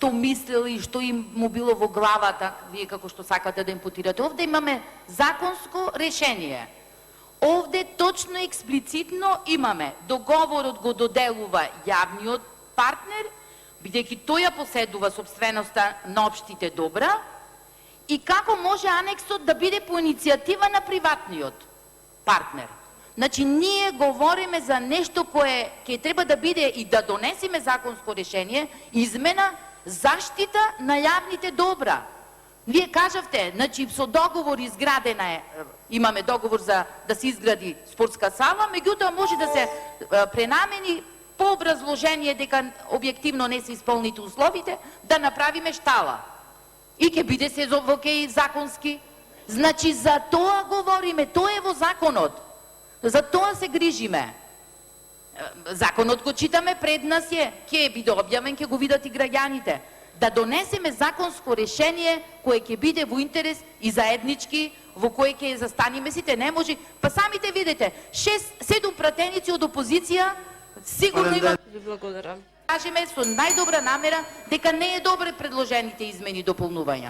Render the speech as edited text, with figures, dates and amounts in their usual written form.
што мислел и што им му било во главата, вие како што сакате да импутирате. Овде имаме законско решение. Овде точно експлицитно имаме договорот го доделува јавниот партнер, бидејќи тој ја поседува собственоста на општите добра, и како може анексот да биде по иницијатива на приватниот партнер. Значи, ние говориме за нешто кое ќе треба да биде и да донесеме законско решение, измена заштита на јавните добра. Вие кажавте, значи со договор изградена е, имаме договор за да се изгради спортска сала, меѓутоа може да се пренамени по образложение дека објективно не се исполните условите, да направиме штала. И ќе биде се окей законски. Значи за тоа говориме, тоа е во законот. За тоа се грижиме. Законот го читаме пред нас ќе биде објавен, ќе го видат и граѓаните. Да донесеме законско решение кое ќе биде во интерес и заеднички, во кое ќе застаниме сите. Не може, па самите видите, 6-7 пратеници од опозиција сигурно има. Благодарам. Кажеме со најдобра намера дека не е добре предложените измени и дополнувања.